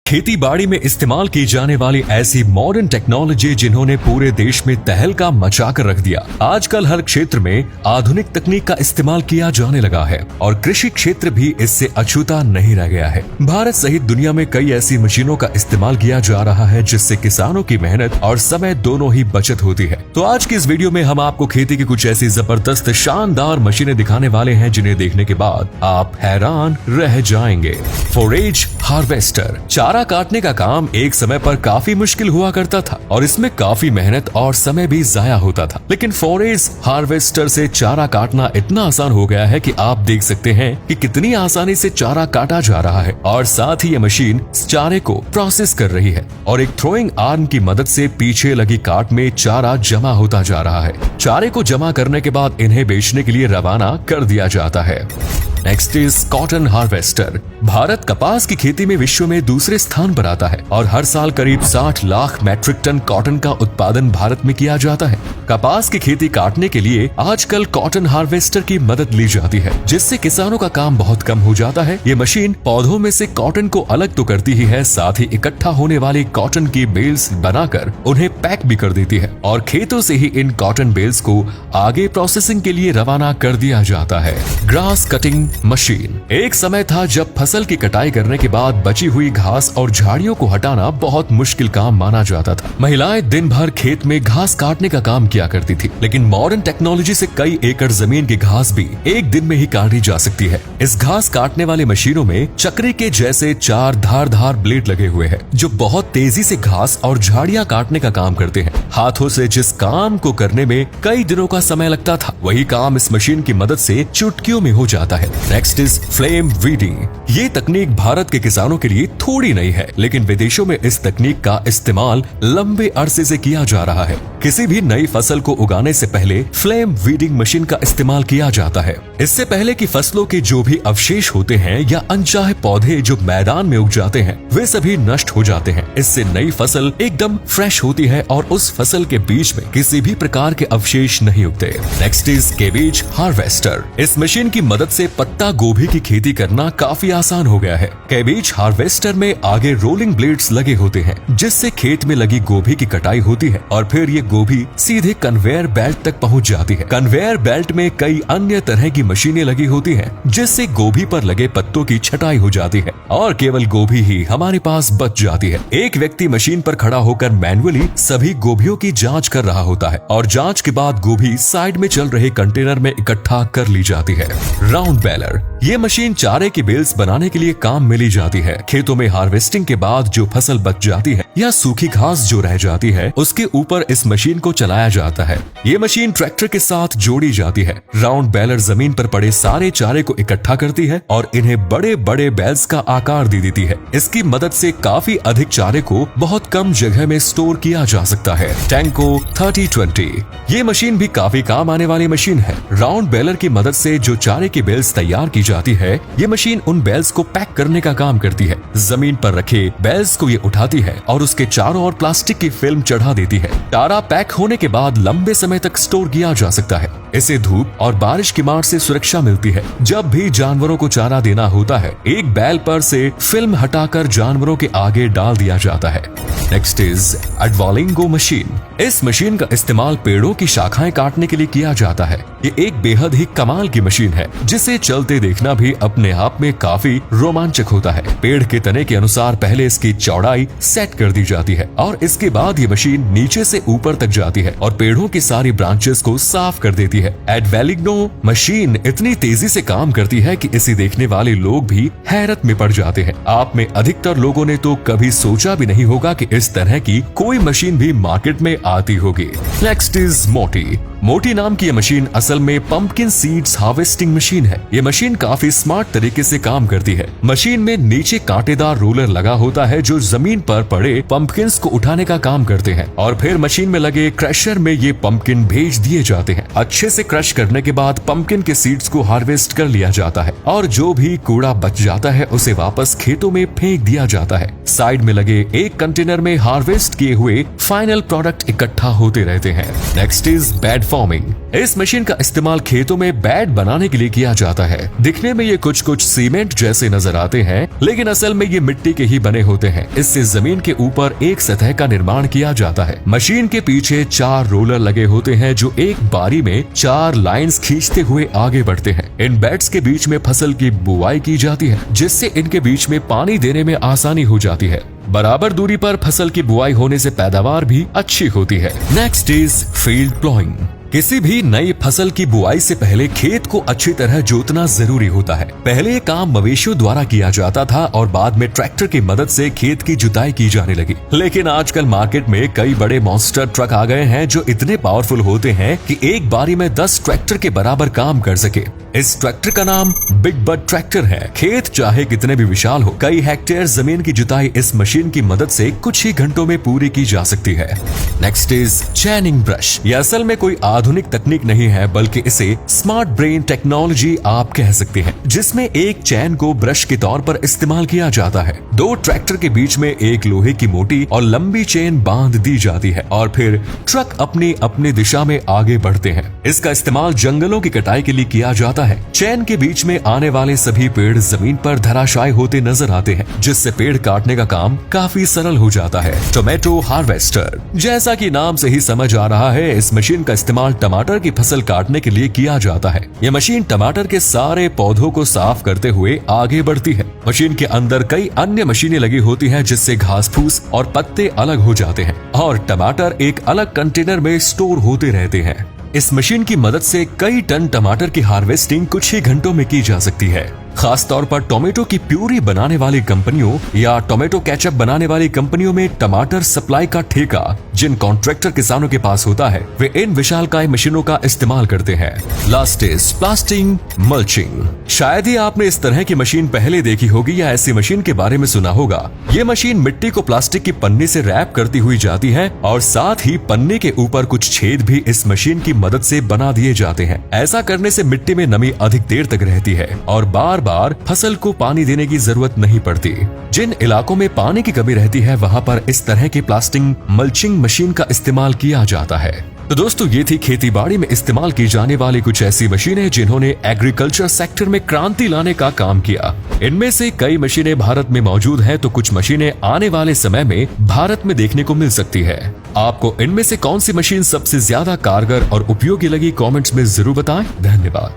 खेती बाड़ी में इस्तेमाल की जाने वाली ऐसी मॉडर्न टेक्नोलॉजी जिन्होंने पूरे देश में तहलका मचा कर रख दिया। आजकल हर क्षेत्र में आधुनिक तकनीक का इस्तेमाल किया जाने लगा है और कृषि क्षेत्र भी इससे अछूता नहीं रह गया है। भारत सहित दुनिया में कई ऐसी मशीनों का इस्तेमाल किया जा रहा है जिससे किसानों की मेहनत और समय दोनों ही बचत होती है। तो आज की इस वीडियो में हम आपको खेती की कुछ ऐसी जबरदस्त शानदार मशीनें दिखाने वाले हैं जिन्हें देखने के बाद आप हैरान रह जाएंगे। Forage harvester. चारा काटने का काम एक समय पर काफी मुश्किल हुआ करता था और इसमें काफी मेहनत और समय भी जाया होता था, लेकिन फोरेज हार्वेस्टर से चारा काटना इतना आसान हो गया है कि आप देख सकते हैं कि कितनी आसानी से चारा काटा जा रहा है और साथ ही ये मशीन चारे को प्रोसेस कर रही है और एक थ्रोइंग आर्म की मदद से पीछे लगी काट में चारा जमा होता जा रहा है। चारे को जमा करने के बाद इन्हें बेचने के लिए रवाना कर दिया जाता है। Next is cotton harvester. Bharat कपास की खेती में विश्व में दूसरे स्थान पर आता है और हर साल करीब 60 लाख मैट्रिक टन कॉटन का उत्पादन भारत में किया जाता है। कपास की खेती काटने के लिए आजकल कॉटन हार्वेस्टर की मदद ली जाती है, जिससे किसानों का काम बहुत कम हो जाता है। ये मशीन पौधों में से कॉटन को अलग तो करती ही है, साथ ही इकट्ठा होने वाली कॉटन की बेल्स बनाकर उन्हें पैक भी कर देती है और खेतों से ही इन कॉटन बेल्स को आगे प्रोसेसिंग के लिए रवाना कर दिया जाता है। Grass cutting machine. एक समय था जब फसल की कटाई करने के बाद बची हुई घास और झाड़ियों को हटाना बहुत मुश्किल काम माना जाता था। महिलाएं दिन भर खेत में घास काटने का काम किया करती थी, लेकिन मॉडर्न टेक्नोलॉजी से कई एकड़ जमीन की घास भी एक दिन में ही काटी जा सकती है। इस घास काटने वाली मशीनों में चक्री के जैसे 4 धारदार ब्लेड लगे हुए हैं, जो बहुत तेजी से घास और झाड़ियां काटने का काम करते हैं। हाथों से जिस काम को करने में कई दिनों का समय लगता था, वही काम इस मशीन की मदद से चुटकियों में हो जाता है। Next is flame weeding. ये तकनीक भारत के किसानों के लिए थोड़ी नई है, लेकिन विदेशों में इस तकनीक का इस्तेमाल लंबे अरसे से किया जा रहा है। किसी भी नई फसल को उगाने से पहले फ्लेम वीडिंग मशीन का इस्तेमाल किया जाता है। इससे पहले कि फसलों के जो भी अवशेष होते हैं या अनचाहे पौधे जो मैदान में उग जाते हैं, वे सभी नष्ट हो जाते हैं। इससे नई फसल एकदम फ्रेश होती है और उस फसल के बीच में किसी भी प्रकार के अवशेष नहीं उगते। Next is cabbage harvester. इस मशीन की मदद से पत्ता गोभी की खेती करना काफी आसान हो गया है। कैबेज हार्वेस्टर में आगे रोलिंग ब्लेड्स लगे होते हैं, जिससे खेत में लगी गोभी की कटाई होती है और फिर ये गोभी सीधे कन्वेयर बेल्ट तक पहुंच जाती है। कन्वेयर बेल्ट में कई अन्य तरह की मशीनें लगी होती हैं, जिससे गोभी पर लगे पत्तों की छटाई हो जाती है और केवल गोभी ही हमारे पास बच जाती है। एक व्यक्ति मशीन पर खड़ा होकर मैन्युअली सभी गोभियों की जांच कर रहा होता है और जांच के बाद गोभी साइड में चल रहे कंटेनर में इकट्ठा कर ली जाती है। Round baler. ये मशीन चारे की बेल्स बनाने के लिए काम में ली जाती है। खेतों में हार्वेस्टिंग के बाद जो फसल बच जाती है या सूखी घास जो रह जाती है, उसके ऊपर इस मशीन को चलाया जाता है। ये मशीन ट्रैक्टर के साथ जोड़ी जाती है। राउंड बेलर जमीन पर पड़े सारे चारे को इकट्ठा करती है और इन्हें बड़े बड़े बेल्स का आकार दे देती है। इसकी मदद से काफी अधिक चारे को बहुत कम जगह में स्टोर किया जा सकता है। टैंको 3020। ये मशीन भी काफी काम आने वाली मशीन है। राउंड बेलर की मदद से जो चारे की बेल्स तैयार की जाती है, ये मशीन उन बेल्स को पैक करने का काम करती है। जमीन पर रखे बेल्स को ये उठाती है और उसके चारों ओर प्लास्टिक की फिल्म चढ़ा देती है। चारा पैक होने के बाद लंबे समय तक स्टोर किया जा सकता है। इसे धूप और बारिश की मार से सुरक्षा मिलती है। जब भी जानवरों को चारा देना होता है, एक बैल पर से फिल्म हटाकर जानवरों के आगे डाल दिया जाता है। नेक्स्ट इज एडवालिंगो मशीन। इस मशीन का इस्तेमाल पेड़ों की शाखाएं काटने के लिए किया जाता है। ये एक बेहद ही कमाल की मशीन है, जिसे चलते देखना भी अपने आप में काफी रोमांचक होता है। पेड़ के तने के अनुसार पहले इसकी चौड़ाई सेट कर दी जाती है और इसके बाद ये मशीन नीचे से ऊपर तक जाती है और पेड़ों की सारी ब्रांचेस को साफ कर देती है। एडवालिंगो मशीन इतनी तेजी से काम करती है कि इसे देखने वाले लोग भी हैरत में पड़ जाते हैं। आप में अधिकतर लोगों ने तो कभी सोचा भी नहीं होगा कि इस तरह की कोई मशीन भी मार्केट में आती होगी। नेक्स्ट इज मोटी। मोटी नाम की यह मशीन असल में पंपकिन सीड्स हार्वेस्टिंग मशीन है। यह मशीन काफी स्मार्ट तरीके से काम करती है। मशीन में नीचे कांटेदार रोलर लगा होता है जो जमीन पर पड़े पंपकिन्स को उठाने का काम करते हैं और फिर मशीन में लगे क्रशर में ये पंपकिन भेज दिए जाते हैं। अच्छे से क्रश करने के बाद पंपकिन के सीड्स को हार्वेस्ट कर लिया जाता है और जो भी कूड़ा बच जाता है उसे वापस खेतों में फेंक दिया जाता है। साइड में लगे एक कंटेनर में हार्वेस्ट किए हुए फाइनल प्रोडक्ट इकट्ठा होते रहते हैं। Next is bed forming. इस मशीन का इस्तेमाल खेतों में बेड बनाने के लिए किया जाता है। दिखने में ये कुछ सीमेंट जैसे नजर आते हैं, लेकिन असल में ये मिट्टी के ही बने होते हैं। इससे जमीन के ऊपर एक सतह का निर्माण किया जाता है। मशीन के पीछे 4 रोलर लगे होते हैं जो एक बारी में 4 लाइंस खींचते हुए आगे बढ़ते हैं। इन बेड्स के बीच में फसल की बुआई की जाती है, जिससे इनके बीच में पानी देने में आसानी हो जाती है। बराबर दूरी पर फसल की बुआई होने से पैदावार भी अच्छी होती है। Next is field ploughing. किसी भी नई फसल की बुआई से पहले खेत को अच्छी तरह जोतना जरूरी होता है। पहले ये काम मवेशियों द्वारा किया जाता था और बाद में ट्रैक्टर की मदद से खेत की जुताई की जाने लगी। लेकिन आजकल मार्केट में कई बड़े मॉन्स्टर ट्रक आ गए हैं जो इतने पावरफुल होते हैं कि एक बारी में 10 ट्रैक्टर के बराबर काम कर सके। इस ट्रैक्टर का नाम बिग बड ट्रैक्टर है। खेत चाहे कितने भी विशाल हो, कई हेक्टेयर जमीन की जुताई इस मशीन की मदद से कुछ ही घंटों में पूरी की जा सकती है। Next is चैनिंग brush. यह असल में कोई आधुनिक तकनीक नहीं है, बल्कि इसे स्मार्ट ब्रेन टेक्नोलॉजी आप कह सकते हैं, जिसमें एक चैन को ब्रश के तौर पर इस्तेमाल किया जाता है। 2 ट्रैक्टर के बीच में एक लोहे की मोटी और लंबी चेन बांध दी जाती है और फिर ट्रक अपनी दिशा में आगे बढ़ते हैं। इसका इस्तेमाल जंगलों की कटाई के लिए किया जाता है। चैन के बीच में आने वाले सभी पेड़ जमीन पर धराशायी होते नजर आते हैं, जिससे पेड़ काटने का काम काफी सरल हो जाता है। Tomato harvester. जैसा कि नाम से ही समझ आ रहा है, इस मशीन का इस्तेमाल टमाटर की फसल काटने के लिए किया जाता है। यह मशीन टमाटर के सारे पौधों को साफ करते हुए आगे बढ़ती है। मशीन के अंदर कई अन्य मशीनें लगी होती हैं, जिससे घास फूस और पत्ते अलग हो जाते हैं और टमाटर एक अलग कंटेनर में स्टोर होते रहते हैं। इस मशीन की मदद से कई टन टमाटर की हार्वेस्टिंग कुछ ही घंटों में की जा सकती है। खास तौर पर टोमेटो की प्यूरी बनाने वाली कंपनियों या टोमेटो केचप बनाने वाली कंपनियों में टमाटर सप्लाई का ठेका जिन कॉन्ट्रैक्टर किसानों के पास होता है, वे इन विशालकाय मशीनों का इस्तेमाल करते हैं। Last is plastering mulching. शायद ही आपने इस तरह की मशीन पहले देखी होगी या ऐसी मशीन के बारे में सुना होगा। ये मशीन मिट्टी को प्लास्टिक की पन्नी से रैप करती हुई जाती है और साथ ही पन्नी के ऊपर कुछ छेद भी इस मशीन की मदद से बना दिए जाते हैं। ऐसा करने से मिट्टी में नमी अधिक देर तक रहती है और बार फसल को पानी देने की जरूरत नहीं पड़ती। जिन इलाकों में पानी की कमी रहती है, वहां पर इस तरह की प्लास्टिक मल्चिंग मशीन का इस्तेमाल किया जाता है। तो दोस्तों, ये थी खेती बाड़ी में इस्तेमाल की जाने वाली कुछ ऐसी मशीनें जिन्होंने एग्रीकल्चर सेक्टर में क्रांति लाने का काम किया। इनमें से कई मशीनें भारत में मौजूद हैं, तो कुछ मशीनें आने वाले समय में भारत में देखने को मिल सकती है। आपको इनमें से कौन सी मशीन सबसे ज्यादा कारगर और उपयोगी लगी, कमेंट्स में जरूर बताएं। धन्यवाद।